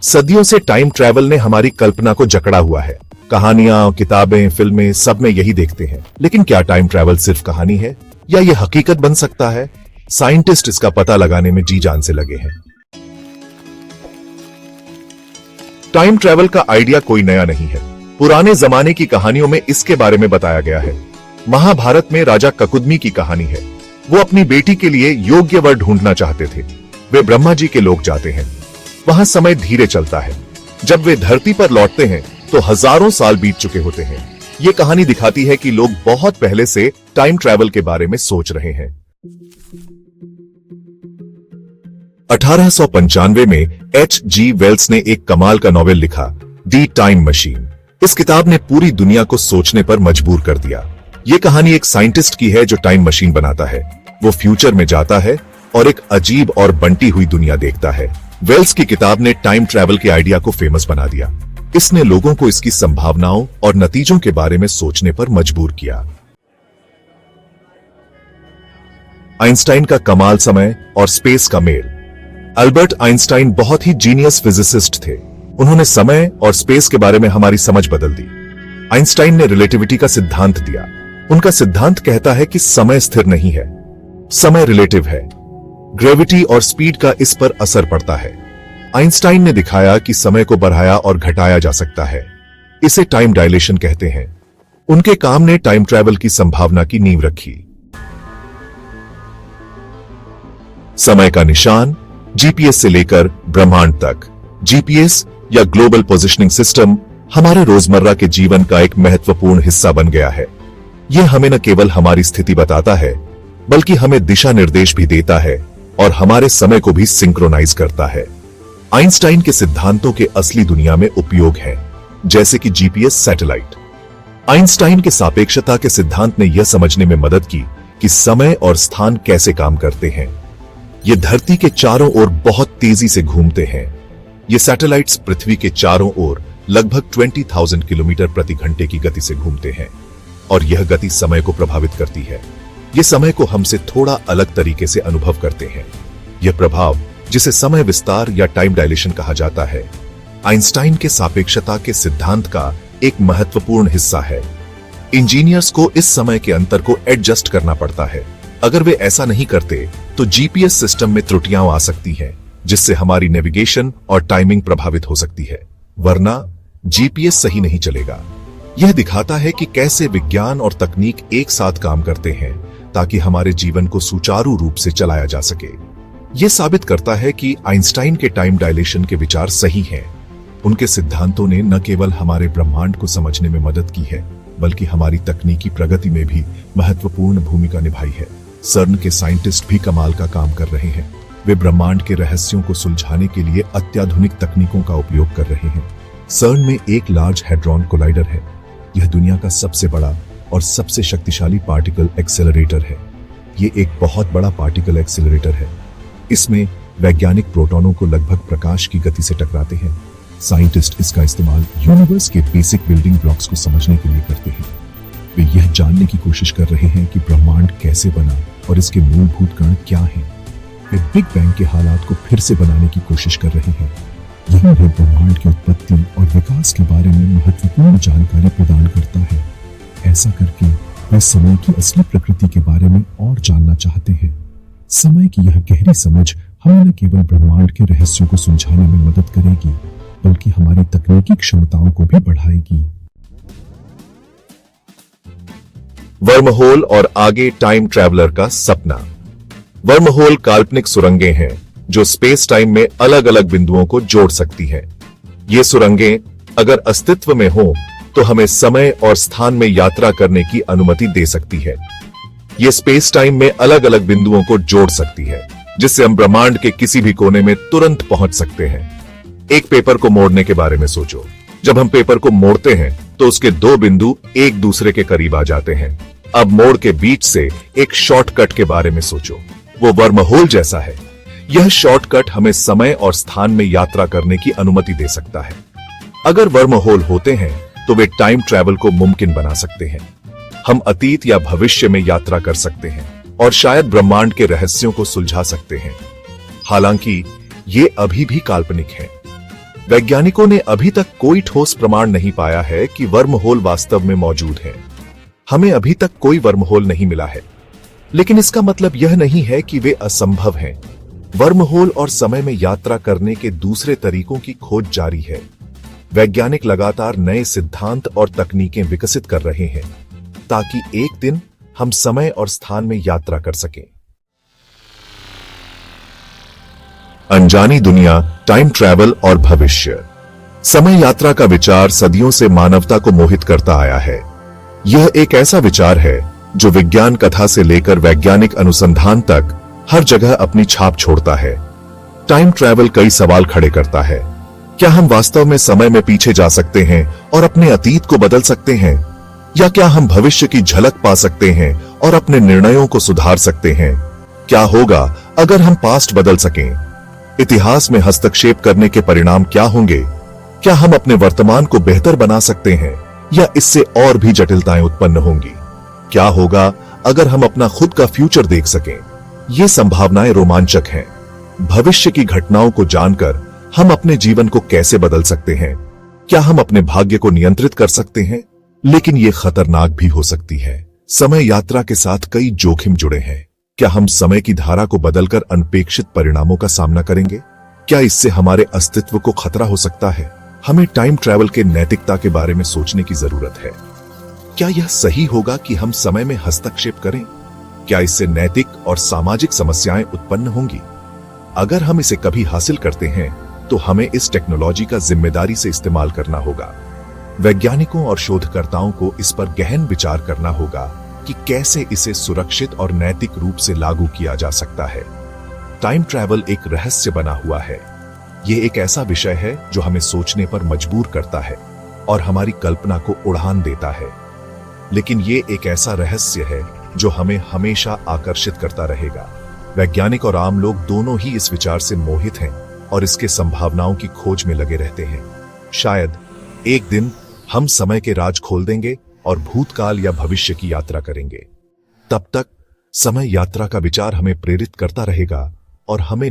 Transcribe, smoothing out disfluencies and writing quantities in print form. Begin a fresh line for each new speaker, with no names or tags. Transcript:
सदियों से time travel ने हमारी कल्पना को जकड़ा हुआ है। कहानियां, किताबें, फिल्में, सब में यही देखते हैं। लेकिन क्या टाइम ट्रैवल सिर्फ कहानी है या ये हकीकत बन सकता है? साइंटिस्ट इसका पता लगाने में जी जान से लगे हैं। टाइम ट्रैवल का आइडिया कोई नया नहीं है। पुराने जमाने की कहानियों में इसके बारे में बताया गया है। महाभारत में राजा ककुदमी की कहानी है। वो अपनी बेटी के लिए योग्य वर ढूंढना चाहते थे। वे ब्रह्मा जी के लोक जाते हैं। वहां समय धीरे चलता है। जब वे धरती पर लौटते हैं तो हजारों साल बीत चुके होते हैं। ये कहानी दिखाती है कि लोग बहुत पहले से टाइम ट्रैवल के बारे में सोच रहे हैं। 1895 में H.G. वेल्स ने एक कमाल का नॉवेल लिखा, दी टाइम मशीन। इस किताब ने पूरी दुनिया को सोचने पर मजबूर कर दिया। ये कहानी एक साइंटिस्ट की है जो टाइम मशीन बनाता है। वो फ्यूचर में जाता है और एक अजीब और बंटी हुई दुनिया देखता है। वेल्स की किताब ने टाइम ट्रैवल के आइडिया को फेमस बना दिया। इसने लोगों को इसकी संभावनाओं और नतीजों के बारे में सोचने पर मजबूर किया। आइंस्टाइन का कमाल समय और स्पेस का मेल। अल्बर्ट आइंस्टाइन बहुत ही जीनियस फिजिसिस्ट थे। उन्होंने समय और स्पेस के बारे में हमारी समझ बदल दी। आइंस्टाइन ने रिलेटिविटी का सिद्धांत दिया। उनका सिद्धांत कहता है कि समय स्थिर नहीं है, समय रिलेटिव है। ग्रेविटी और स्पीड का इस पर असर पड़ता है। आइंस्टाइन ने दिखाया कि समय को बढ़ाया और घटाया जा सकता है। इसे टाइम डायलेशन कहते हैं। उनके काम ने टाइम ट्रैवल की संभावना की नींव रखी। समय का निशान, जीपीएस से लेकर ब्रह्मांड तक। जीपीएस या ग्लोबल पोजिशनिंग सिस्टम हमारे रोजमर्रा के जीवन का एक महत्वपूर्ण हिस्सा बन गया है। यह हमें न केवल हमारी स्थिति बताता है, बल्कि हमें दिशा निर्देश भी देता है और हमारे समय को भी सिंक्रोनाइज करता है। आइंस्टाइन के सिद्धांतों के असली दुनिया में उपयोग है, जैसे कि जीपीएस सैटेलाइट। आइंस्टाइन के सापेक्षता के सिद्धांत ने यह समझने में मदद की कि समय और स्थान कैसे काम करते हैं। ये धरती के चारों ओर बहुत तेजी से घूमते हैं। ये सैटेलाइट्स पृथ्वी के चारों ओर लगभग 20,000 किलोमीटर प्रति घंटे की गति से घूमते हैं और यह गति समय को प्रभावित करती है। ये समय को हमसे थोड़ा अलग तरीके से अनुभव करते हैं। यह प्रभाव, जिसे समय विस्तार या टाइम डायलेशन कहा जाता है, आइंस्टाइन के सापेक्षता के सिद्धांत का एक महत्वपूर्ण हिस्सा है। इंजीनियर्स को इस समय के अंतर को एडजस्ट करना पड़ता है। अगर वे ऐसा नहीं करते तो जीपीएस सिस्टम में त्रुटियां आ सकती हैं, जिससे हमारी नेविगेशन और टाइमिंग प्रभावित हो सकती है। वरना जीपीएस सही नहीं चलेगा। यह दिखाता है कि कैसे विज्ञान और तकनीक एक साथ काम करते हैं ताकि हमारे जीवन को सुचारू रूप से चलाया जा सके। यह साबित करता है कि आइंस्टाइन के टाइम डायलेशन के विचार सही हैं। उनके सिद्धांतों ने न केवल हमारे ब्रह्मांड को समझने में मदद की है, बल्कि हमारी तकनीकी प्रगति में भी महत्वपूर्ण भूमिका निभाई है। सर्न के साइंटिस्ट भी कमाल का काम कर रहे हैं। वे ब्रह्मांड के रहस्यों को सुलझाने के लिए अत्याधुनिक तकनीकों का उपयोग कर रहे हैं। सर्न में एक लार्ज हैड्रॉन कोलाइडर है। यह दुनिया का सबसे बड़ा और सबसे शक्तिशाली पार्टिकल एक्सेलरेटर है। यह एक बहुत बड़ा पार्टिकल एक्सेलरेटर है। इसमें वैज्ञानिक प्रोटॉनों को लगभग प्रकाश की गति से टकराते हैं। साइंटिस्ट इसका इस्तेमाल यूनिवर्स के बेसिक बिल्डिंग ब्लॉक्स को समझने के लिए करते हैं। वे यह जानने की कोशिश कर रहे हैं कि ब्रह्मांड कैसे बना और इसके मूलभूत कण क्या हैं। वे बिग बैंग के हालात को फिर से बनाने की कोशिश कर रहे हैं। यह उन्हें ब्रह्मांड की उत्पत्ति और विकास के बारे में महत्वपूर्ण जानकारी प्रदान करता है। ऐसा करके वे समय की असली प्रकृति के बारे में और जानना चाहते हैं। समय की यह गहरी समझ हमें न केवल ब्रह्मांड के रहस्यों को सुलझाने में मदद करेगी, बल्कि हमारी तकनीकी क्षमताओं को भी बढ़ाएगी। वर्महोल और आगे टाइम ट्रैवलर का सपना। वर्महोल काल्पनिक सुरंगें हैं जो स्पेस टाइम में अलग अलग बिंदुओं को जोड़ सकती हैं। ये सुरंगें अगर अस्तित्व में हो तो हमें समय और स्थान में यात्रा करने की अनुमति दे सकती है। ये स्पेस टाइम में अलग अलग बिंदुओं को जोड़ सकती है, जिससे हम ब्रह्मांड के किसी भी कोने में तुरंत पहुंच सकते हैं। एक पेपर को मोड़ने के बारे में सोचो। जब हम पेपर को मोड़ते हैं तो उसके दो बिंदु एक दूसरे के करीब आ जाते हैं। अब मोड़ के बीच से एक शॉर्टकट के बारे में सोचो। वो वर्महोल जैसा है। यह शॉर्टकट हमें समय और स्थान में यात्रा करने की अनुमति दे सकता है। अगर वर्महोल होते हैं तो वे टाइम ट्रैवल को मुमकिन बना सकते हैं। हम अतीत या भविष्य में यात्रा कर सकते हैं और शायद ब्रह्मांड के रहस्यों को सुलझा सकते हैं। हालांकि ये अभी भी काल्पनिक है। वैज्ञानिकों ने अभी तक कोई ठोस प्रमाण नहीं पाया है कि वर्महोल वास्तव में मौजूद है। हमें अभी तक कोई वर्महोल नहीं मिला है, लेकिन इसका मतलब यह नहीं है कि वे असंभव हैं। वर्महोल और समय में यात्रा करने के दूसरे तरीकों की खोज जारी है। वैज्ञानिक लगातार नए सिद्धांत और तकनीकें विकसित कर रहे हैं ताकि एक दिन हम समय और स्थान में यात्रा कर सकें। अनजानी दुनिया, टाइम ट्रैवल और भविष्य। समय यात्रा का विचार सदियों से मानवता को मोहित करता आया है। यह एक ऐसा विचार है जो विज्ञान कथा से लेकर वैज्ञानिक अनुसंधान तक हर जगह अपनी छाप छोड़ता है। टाइम ट्रैवल कई सवाल खड़े करता है। क्या हम वास्तव में समय में पीछे जा सकते हैं और अपने अतीत को बदल सकते हैं, या क्या हम भविष्य की झलक पा सकते हैं और अपने निर्णयों को सुधार सकते हैं? क्या होगा अगर हम पास्ट बदल सकें? इतिहास में हस्तक्षेप करने के परिणाम क्या होंगे? क्या हम अपने वर्तमान को बेहतर बना सकते हैं, या इससे और भी जटिलताएं उत्पन्न होंगी? क्या होगा अगर हम अपना खुद का फ्यूचर देख सकें? ये संभावनाएं रोमांचक हैं। भविष्य की घटनाओं को जानकर हम अपने जीवन को कैसे बदल सकते हैं? क्या हम अपने भाग्य को नियंत्रित कर सकते हैं? लेकिन ये खतरनाक भी हो सकती है। समय यात्रा के साथ कई जोखिम जुड़े हैं। क्या हम समय की धारा को बदलकर अनपेक्षित परिणामों का सामना करेंगे? क्या इससे हमारे अस्तित्व को खतरा हो सकता है? हमें टाइम ट्रैवल के नैतिकता के बारे में सोचने की जरूरत है। क्या यह सही होगा कि हम समय में हस्तक्षेप करें? क्या इससे नैतिक और सामाजिक समस्याएं उत्पन्न होंगी? अगर हम इसे कभी हासिल करते हैं तो हमें इस टेक्नोलॉजी का जिम्मेदारी से इस्तेमाल करना होगा। वैज्ञानिकों और शोधकर्ताओं को इस पर गहन विचार करना होगा कि कैसे इसे सुरक्षित और नैतिक रूप से लागू किया जा सकता है। टाइम ट्रैवल एक रहस्य बना हुआ है। यह एक ऐसा विषय है जो हमें सोचने पर मजबूर करता है और हमारी कल्पना को उड़ान देता है। लेकिन ये एक ऐसा रहस्य है जो हमें हमेशा आकर्षित करता रहेगा। वैज्ञानिक और आम लोग दोनों ही इस विचार से मोहित हैं और इसके संभावनाओं की खोज में लगे रहते हैं। शायद एक दिन हम समय के राज खोल देंगे और भूतकाल या भविष्य की यात्रा करेंगे। तब तक समय यात्रा का विचार हमें प्रेरित करता रहेगा और हमें